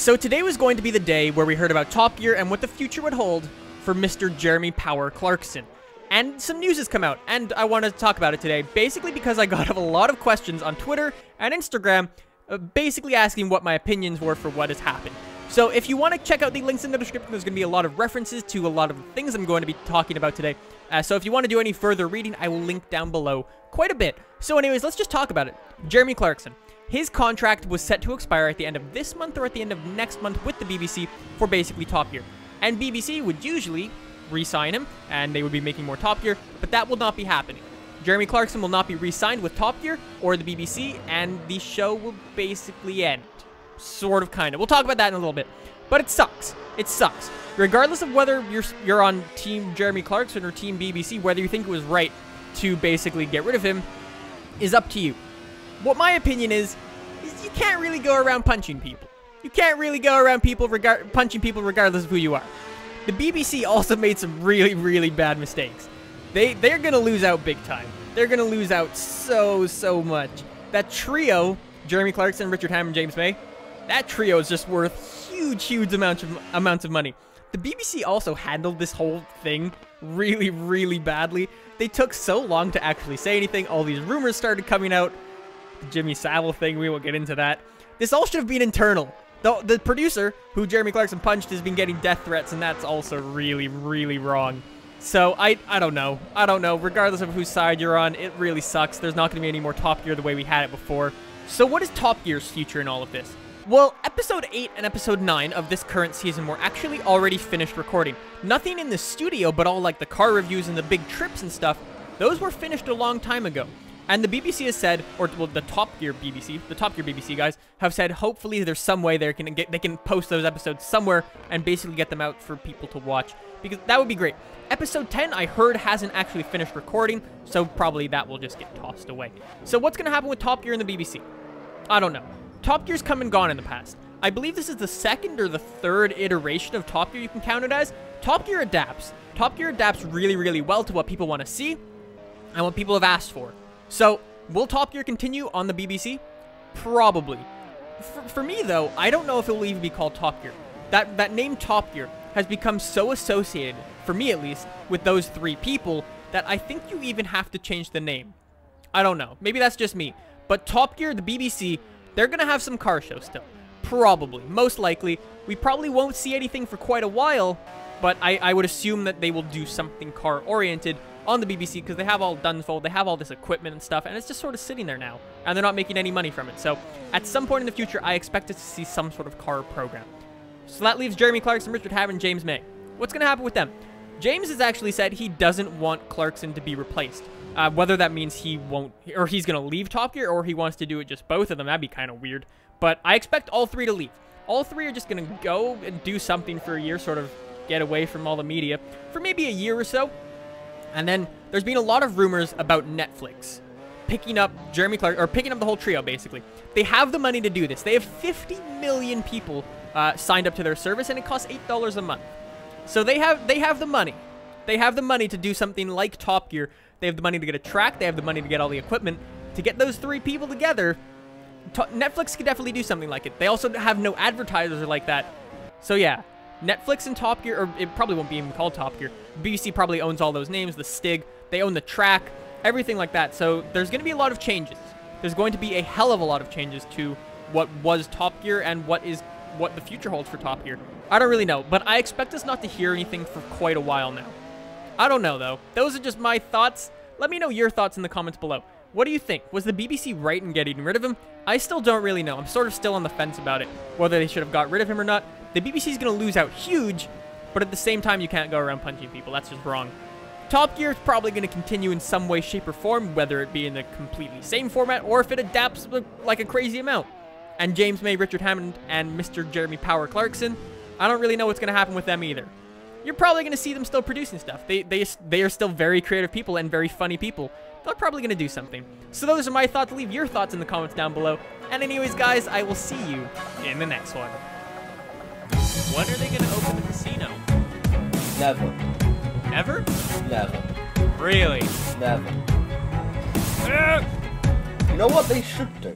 So today was going to be the day where we heard about Top Gear and what the future would hold for Mr. Jeremy Power Clarkson. And some news has come out, and I wanted to talk about it today, basically because I got a lot of questions on Twitter and Instagram, basically asking what my opinions were for what has happened. So if you want to check out the links in the description, there's going to be a lot of references to a lot of the things I'm going to be talking about today. So if you want to do any further reading, I will link down below quite a bit. So anyways, let's just talk about it. Jeremy Clarkson. His contract was set to expire at the end of this month or at the end of next month with the BBC for basically Top Gear. And BBC would usually re-sign him, and they would be making more Top Gear, but that will not be happening. Jeremy Clarkson will not be re-signed with Top Gear or the BBC, and the show will basically end. Sort of, kind of. We'll talk about that in a little bit. But it sucks. It sucks. Regardless of whether you're on Team Jeremy Clarkson or Team BBC, whether you think it was right to basically get rid of him is up to you. What my opinion is you can't really go around punching people. You can't really go around punching people regardless of who you are. The BBC also made some really, really bad mistakes. They're going to lose out big time. They're going to lose out so much. That trio, Jeremy Clarkson, Richard Hammond, James May, that trio is just worth huge amounts of money. The BBC also handled this whole thing really, really badly. They took so long to actually say anything. All these rumors started coming out. The Jimmy Savile thing, we won't get into that. This all should have been internal. The producer, who Jeremy Clarkson punched, has been getting death threats, and that's also really, really wrong. So, I don't know. I don't know. Regardless of whose side you're on, it really sucks. There's not going to be any more Top Gear the way we had it before. So what is Top Gear's future in all of this? Well, Episode 8 and Episode 9 of this current season were actually already finished recording. Nothing in the studio, but all like the car reviews and the big trips and stuff, those were finished a long time ago. And the BBC has said, or well, the Top Gear BBC guys have said, hopefully there's some way they can post those episodes somewhere and basically get them out for people to watch, because that would be great. Episode 10, I heard, hasn't actually finished recording, so probably that will just get tossed away. So what's going to happen with Top Gear and the BBC? I don't know. Top Gear's come and gone in the past. I believe this is the second or the third iteration of Top Gear you can count it as. Top Gear adapts. Top Gear adapts really, really well to what people want to see and what people have asked for. So, will Top Gear continue on the BBC? Probably. For me, though, I don't know if it will even be called Top Gear. That name Top Gear has become so associated, for me at least, with those three people that I think you even have to change the name. I don't know. Maybe that's just me. But Top Gear, the BBC, they're going to have some car shows still. Probably. Most likely. We probably won't see anything for quite a while, but I would assume that they will do something car-oriented on the BBC, because they have all Dunfold, they have all this equipment and stuff, and it's just sort of sitting there now, and they're not making any money from it. So, at some point in the future, I expect us to see some sort of car program. So that leaves Jeremy Clarkson, Richard Hammond, James May. What's going to happen with them? James has actually said he doesn't want Clarkson to be replaced. Whether that means he won't, or he's going to leave Top Gear, or he wants to do it just both of them, that'd be kind of weird. But I expect all three to leave. All three are just going to go and do something for a year, sort of get away from all the media, for maybe a year or so. And then there's been a lot of rumors about Netflix picking up Jeremy Clark, or picking up the whole trio, basically. They have the money to do this. They have 50 million people signed up to their service, and it costs $8 a month. So they have the money. They have the money to do something like Top Gear. They have the money to get a track. They have the money to get all the equipment. To get those three people together, Netflix could definitely do something like it. They also have no advertisers like that. So yeah, Netflix and Top Gear, or it probably won't be even called Top Gear. BBC probably owns all those names, the Stig, they own the track, everything like that. So there's going to be a lot of changes. There's going to be a hell of a lot of changes to what was Top Gear and what the future holds for Top Gear. I don't really know, but I expect us not to hear anything for quite a while now. I don't know, though. Those are just my thoughts. Let me know your thoughts in the comments below. What do you think? Was the BBC right in getting rid of him? I still don't really know. I'm sort of still on the fence about it, whether they should have got rid of him or not. The BBC is going to lose out huge, but at the same time, you can't go around punching people. That's just wrong. Top Gear is probably going to continue in some way, shape, or form, whether it be in the completely same format or if it adapts like a crazy amount. And James May, Richard Hammond, and Mr. Jeremy Power Clarkson, I don't really know what's going to happen with them either. You're probably going to see them still producing stuff. They are still very creative people and very funny people. They're probably going to do something. So those are my thoughts. Leave your thoughts in the comments down below. And anyways, guys, I will see you in the next one. When are they going to open the casino? Never. Never? Never. Really? Never. You know what they should do?